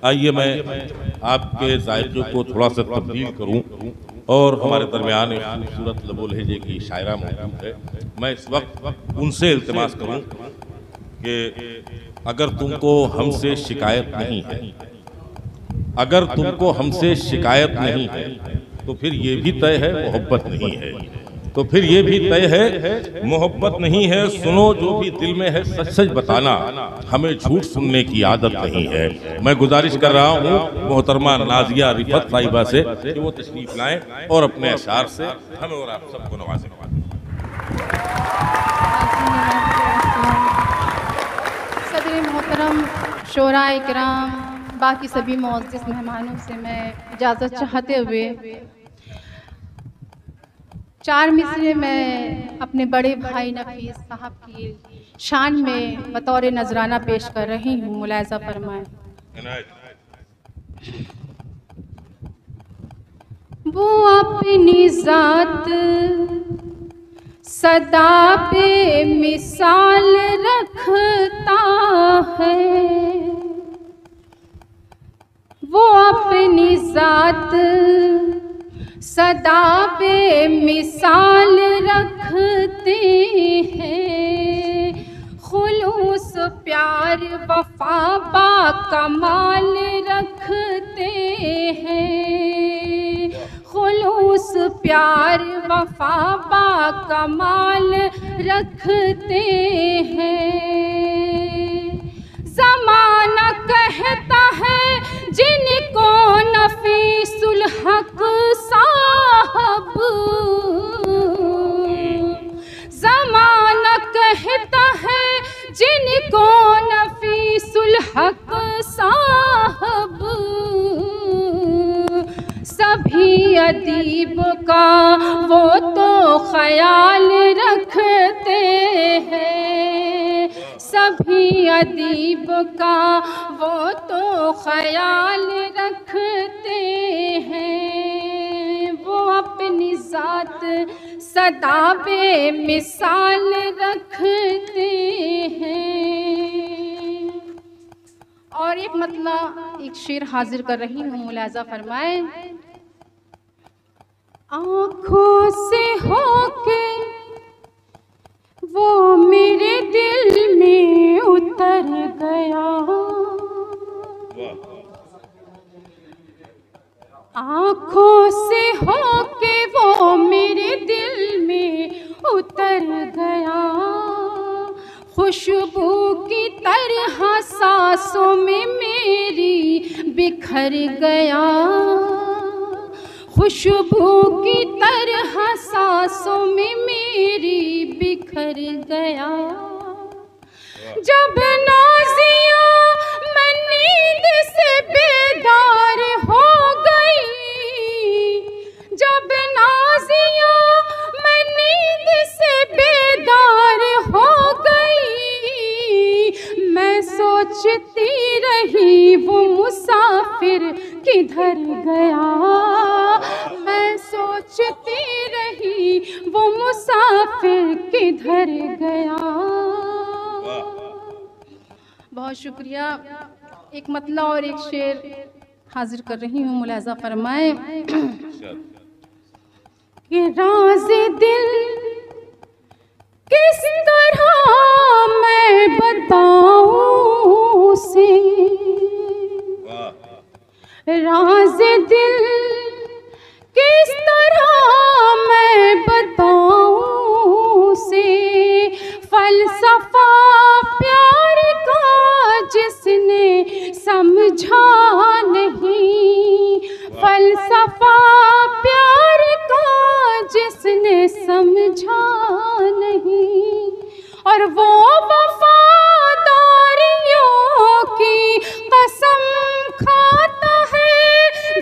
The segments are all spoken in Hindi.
आइए मैं आपके जायके को थोड़ा सा तब्दील करूं और हमारे दरमियान एक खूबसूरत लबो लहजे की शायरा मौजूद है। मैं इस वक्त उनसे इल्तिमास करूं कि अगर तुमको हमसे शिकायत नहीं है, अगर तुमको हमसे शिकायत नहीं है तो फिर ये भी तय है मोहब्बत नहीं है, तो फिर ये भी तय है मोहब्बत नहीं है। सुनो जो भी दिल में है सच सच बताना, हमें झूठ सुनने की आदत नहीं है। मैं गुजारिश कर रहा हूँ मोहतरमा नाजिया रिफत साहिबा से कि वो तशरीफ लाएं और अपने अशार से हमें और आप सबको नवाजें। सदर मोहतरम, शोरा इकराम, बाकी सभी मुअज़्ज़िज़ मेहमानों से मैं इजाज़त चाहते हुए 4 मिसरे मैं अपने बड़े भाई नफीस साहब की शान में बतौर नजराना पेश कर रही हूँ। मुलाहिज़ा फरमाएं। वो अपनी ज़ात सदा पे मिसाल रखता है, वो अपनी ज़ात सदा पे मिसाल रखते हैं। खुलूस प्यार वफा बा कमाल रखते हैं। खुलूस प्यार वफा बा कमाल रखते हैं। ज़माना कहता है जिनको नफीसुल हक साहब, ज़माना कहता है जिनको नफीसुल हक साहब, सभी अदीब का वो तो ख्याल रखते हैं। सभी अदीब का वो तो ख्याल रखते हैं। वो अपनी ज़ात सदा पे मिसाल रखते हैं। और एक मतलब एक शेर हाजिर कर रही हूँ, मुलाहिज़ा फरमाएं। आँखों से होके वो मेरे दिल में उतर गया, आँखों से होके वो मेरे दिल में उतर गया। खुशबू की तरह सांसों में मेरी बिखर गया, खुशबू की तरह सांसों में मेरी बिखर गया। जब नाज़िया मैं नींद से बेदार हो गई, जब नाज़िया मैं नींद से बेदार हो गई, मैं सोचती रही वो मुसाफिर किधर गया। मैं सोचती रही वो मुसाफिर किधर गया। बहुत शुक्रिया। एक मतला और एक शेर हाजिर कर रही हूँ, मुलाहिज़ा फरमाएं। कि राज़ दिल किस तरह मैं बताऊं उसे, राज़ दिल किस तरह मैं बताऊं उसे। फलसफा प्यार का जिसने समझा नहीं, फलसफा प्यार का जिसने समझा नहीं। और वो वफादारियों की कसम खाता है,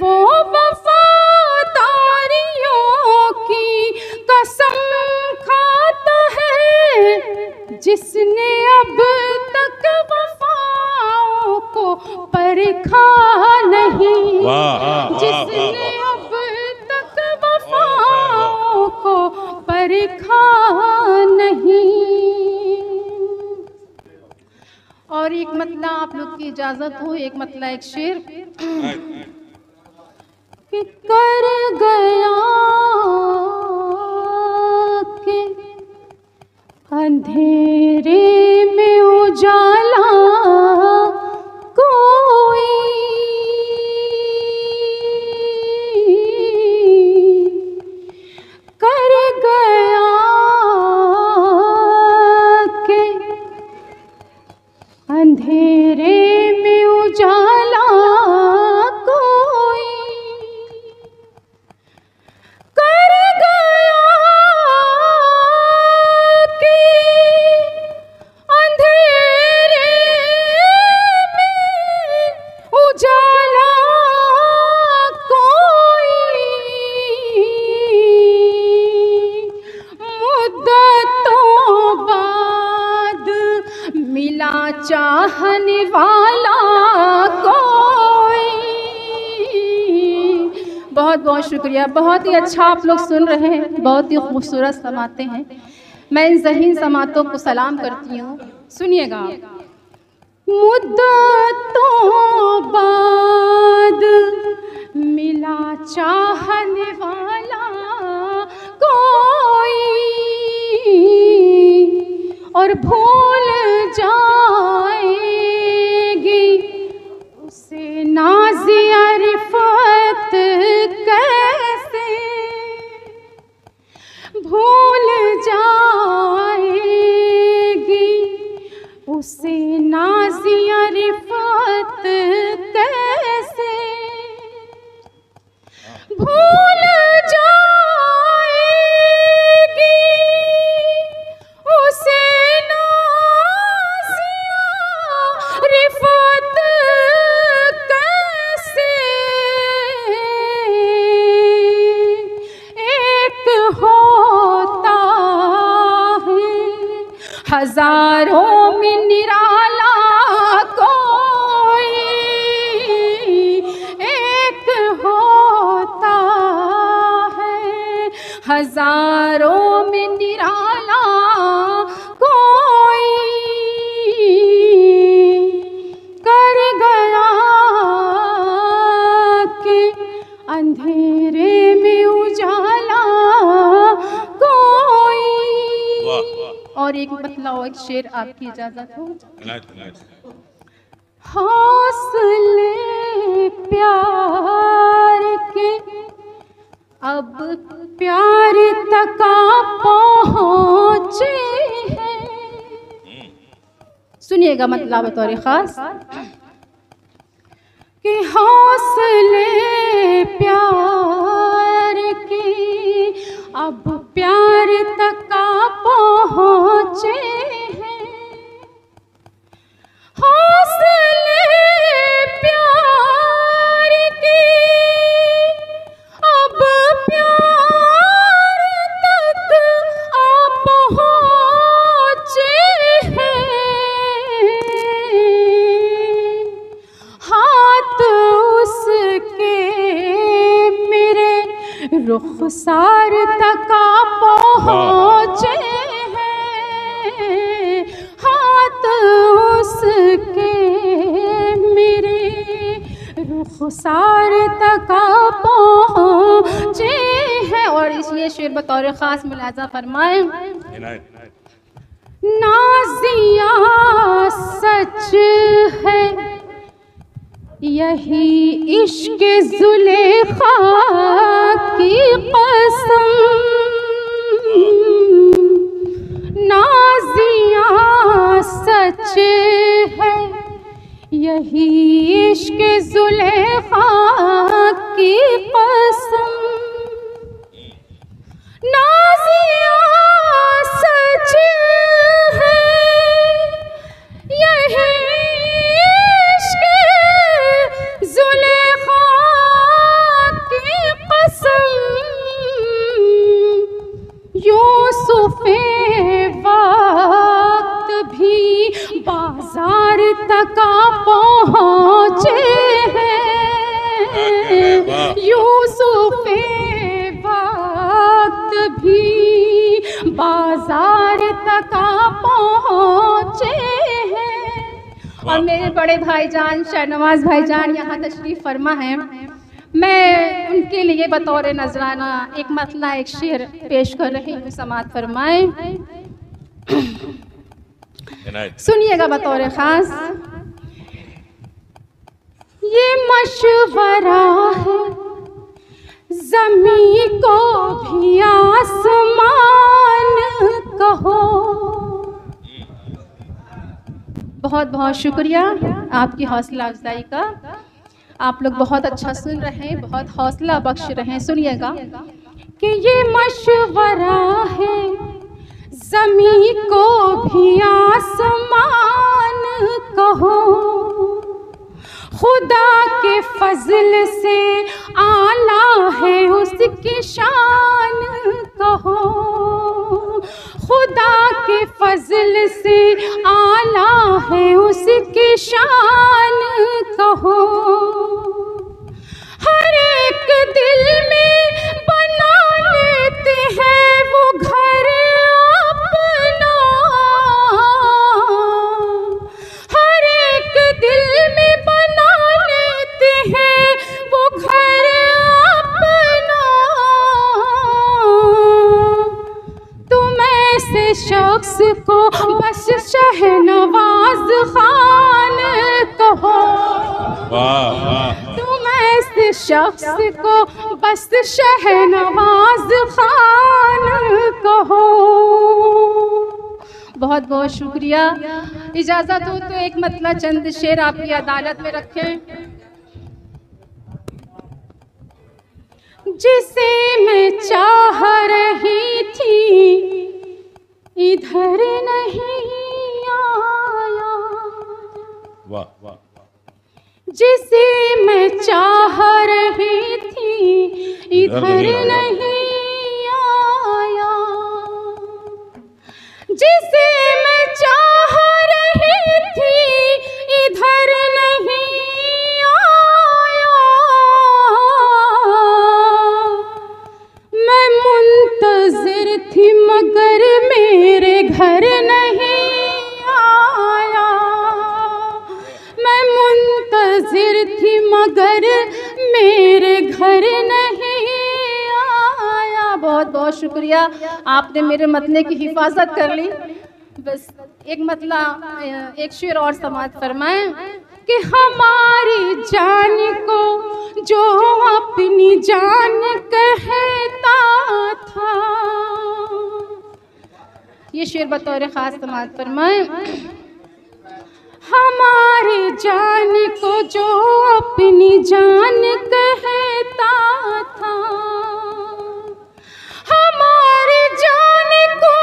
वो वफादारियों की कसम खाता है, जिसने अब तक वफाओं को परखा नहीं, जिसने अब तक वफाओं को परखा नहीं। और एक मतला आप लोग की इजाजत हो, एक मतला एक शेर कि कर गया कि अंधेरे में उजाला कोई, कर गया कि अंधेरे में उजाला कोई, कर गया कि अंधेरे में उजाला कोई, मुद्दतों बाद मिला चाहने वाला कोई। बहुत बहुत शुक्रिया, बहुत ही अच्छा आप लोग सुन रहे हैं, बहुत ही खूबसूरत समाते हैं। मैं इन ज़हीन समातों को सलाम करती हूँ, सुनिएगा। मुद्दतों बाद मिला चाहने वाला कोई और भूल जाएगी उसे नाज़िया रिफ़त कैसे, भूल जाएगी उसे नाज़िया रिफ़त कैसे, भूल जाएगी उसे नाज़िया रिफ़त कैसे। एक होता है हजारों में निराला कोई, एक होता है हजारों में निराला कोई, कर गया कि अंधेरे में उजाला कोई। और एक बतलाओ एक शेर आपकी इजाजत हो। हौसले प्यार के अब प्यार तक पहुँचे हैं, सुनिएगा मतलब बतौर खास कि हौसले प्यार के अब प्यार तक पहुँचे हैं, हौसले प्यार के अब प्यार तक पहुँचे हैं, हाथ उसके मेरे रुखसार तक पहुँचे हैं, हाथ उसके मेरे रुखसार तक पहुँचे हैं। और इसलिए शेर बतौर ख़ास मुलाज़ा फरमाएं। नाज़िया सच है यही इश्क ज़ुलेखा की कसम, नाज़िया सच है यही इश्क ज़ुलेखा की कसम, नाज़िया सच है यही इश्क ज़ुलेखा की कसम, यूसुफ़े वक्त भी बाजार तक पहुँचे हैं, यूसुफ़े वक्त भी बाजार तक पहुँचे हैं, और मेरे बड़े भाईजान शाहनवाज भाईजान यहाँ तशरीफ़ फरमा हैं। मैं उनके लिए बतौर नजराना एक मतला एक शेर पेश कर रही हूँ, समात फरमाएं। सुनिएगा बतौर ख़ास। ये मशवरा है ज़मीं को भी आसमान कहो। बहुत बहुत शुक्रिया आपकी हौसला अफजाई का। आप लोग बहुत अच्छा सुन रहे हैं, बहुत हौसला बख्श रहे हैं। सुनिएगा कि ये मशवरा है ज़मीं को भी आसमान कहो। खुदा के फजल से आला है उसकी शान कहो। खुदा के फजल से आला है उसकी शान कहो। हर एक दिल में बना लेते हैं वो घर अपना। हर एक दिल में बना लेते हैं वो घर अपना। तुम ऐसे शख्स को बस शहनवाज खान कहो। तुम ऐसे शख्स को बस शहनवाज खान कहो। बहुत बहुत शुक्रिया। इजाज़त हो तो एक मतला चंद शेर आपकी अदालत में रखें। जिसे मैं चाह रही थी इधर नहीं आया। वाह वाह। जिसे मैं चाह रही थी इधर नहीं आया। जिसे मैं चाह रही थी इधर नहीं आया। मैं मुंतज़िर थी मगर मेरे घर नहीं आया। मैं मुंतज़िर थी मगर मेरे घर नहीं आया। बहुत बहुत शुक्रिया, आपने मेरे मतले की हिफाजत कर ली। बस एक मतला एक शेर और समात फरमाएं कि हमारी जान को जो अपनी जान कहता था। ये शेर बतौर ख़ास समात फरमाएं। हमारी जान को जो अपनी जान कहता था। हमारी जान को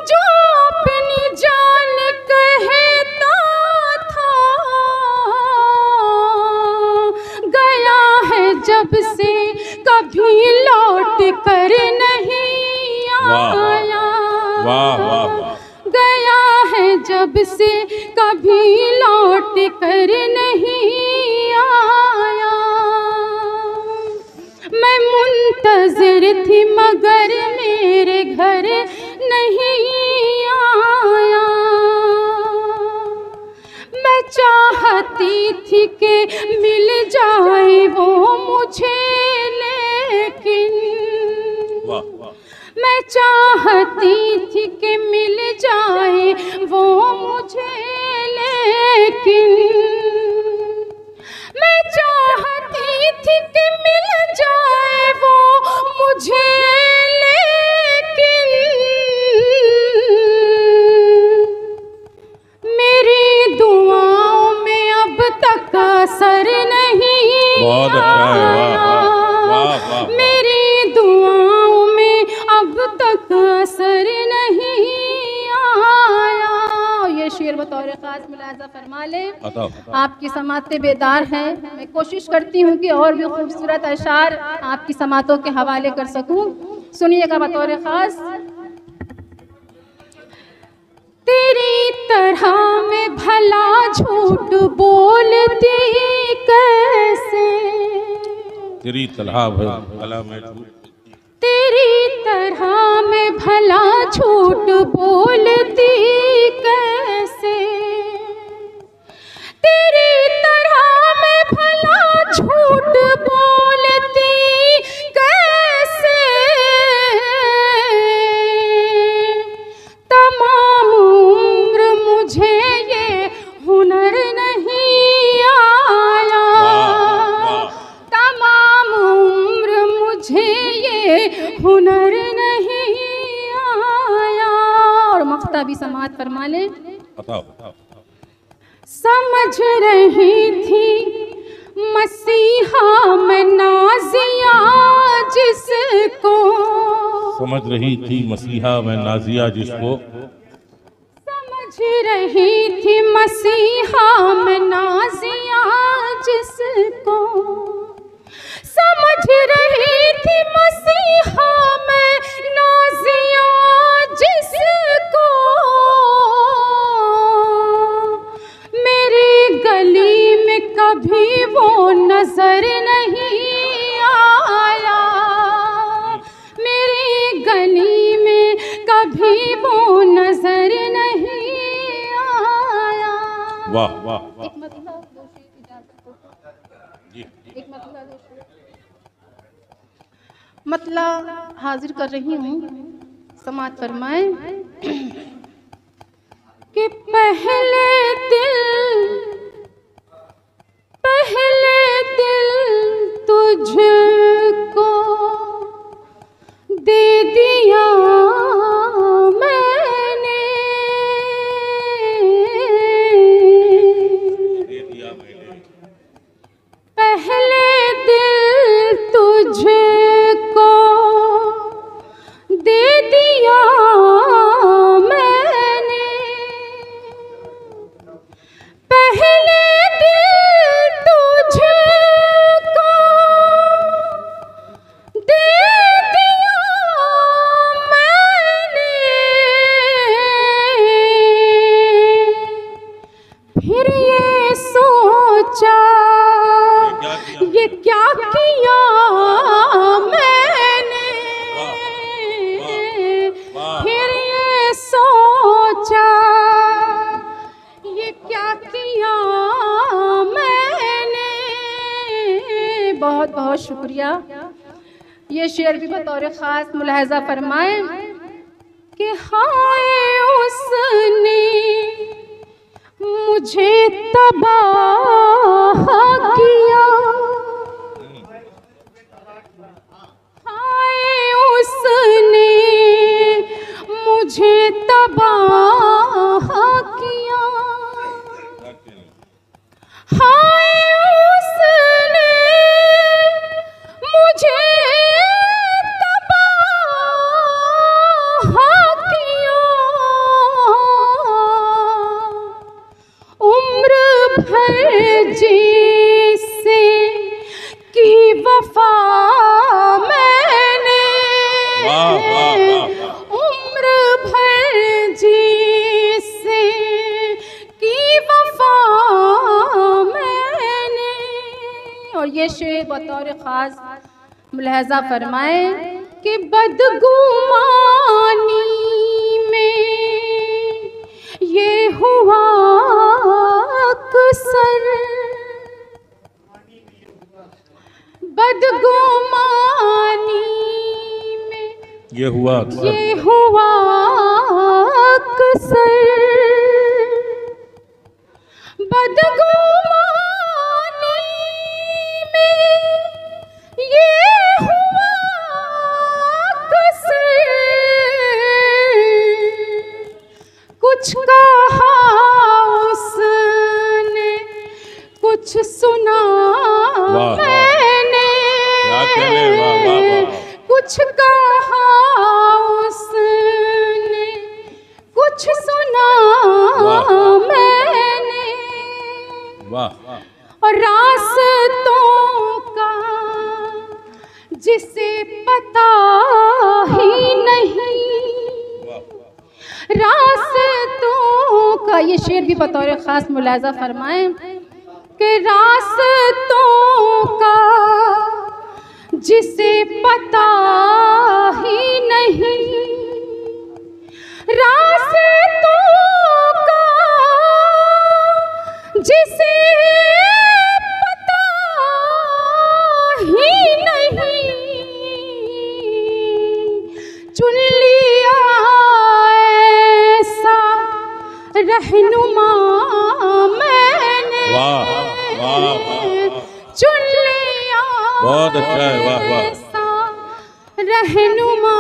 जो अपनी जान कहता था। गया है जब से कभी लौट कर नहीं आया। वाह वाह वाह। गया है जब से कभी लौट कर नहीं आया। मैं मुंतज़िर थी मगर मेरे घर नहीं आया। मैं चाहती थी कि मिल जाए वो मुझे लेकिन। मैं चाहती थी कि मिल जाए वो मुझे लेकिन। मैं चाहती थी कि मिल जाए वो मुझे लेकिन। मेरी दुआओं में अब तक असर नहीं। बहुत अच्छा है। वाह वाह वाह। मेरी दुआओं में अब तक असर नहीं आया। ये शेर बतौर ख़ास मुलाज़ा फरमा ले। आपकी समातें बेदार हैं। मैं कोशिश करती हूँ कि और भी खूबसूरत अशार आपकी समातों के हवाले कर सकूँ। सुनिएगा बतौर ख़ास। तेरी तरह मैं भला झूठ बोलती कैसे। तेरी तरह भला मैं तेरी तरह मैं भला झूठ बोलती कैसे। नुक्ता भी समाअत फरमा लें। बताओ। समझ रही थी मसीहा मैं नाजिया जिसको, समझ रही थी मसीहा मैं नाजिया जिसको, समझ रही थी मसीहा मैं नाजिया जिसको, समझ रही थी मसीहा मैं नाजिया जिसको, मेरी गली में कभी वो नजर नहीं आया, मेरी गली में कभी वो नजर नहीं आया। वाह वाह। एक मतलब जी एक मतलब हाजिर कर रही हूँ, समाअत फरमाए कि पहले दिल तुझको दे दिया मैंने, पहले दिल तुझको दे दिया मैंने, पहले दिल तुझको दे दिया मैंने, फिर ये सोचा ये क्या किया मैंने, फिर ये सोचा ये क्या किया मैंने। बहुत बहुत शुक्रिया। ये शेर भी बतौर ख़ास मुलाहजा फरमाए कि हाय उसने मुझे तबाह किया, हाय उसने मुझे तबाह किया, हाय उसने मुझे तबाह किया, उम्र भर जिससे की वफा मैंने, उम्र भर जिससे की वफा मैंने। और ये शेर बतौर ख़ास मुलाहजा फरमाए कि बदगुमानी में ये हुआ अक्सर, बदगुमानी में ये हुआ अक्सर, ये हुआ अक्सर, बदगुमानी में ये हुआ अक्सर, कुछ कहा उसने कुछ सुना मैंने, कुछ कहा उसने कुछ सुना मैंने, और रास्तों का जिसे पता ही नहीं, रास्तों का। ये शेर भी बतौर ख़ास मुलाहजा फरमाएं कि रास्तों का जिसे पता ही नहीं, रास्तों का जिसे पता ही नहीं, चुन लिया ऐसा रहनुमा मैंने, चुन लिया बहुत अच्छा है, वाह वाह। रहनुमा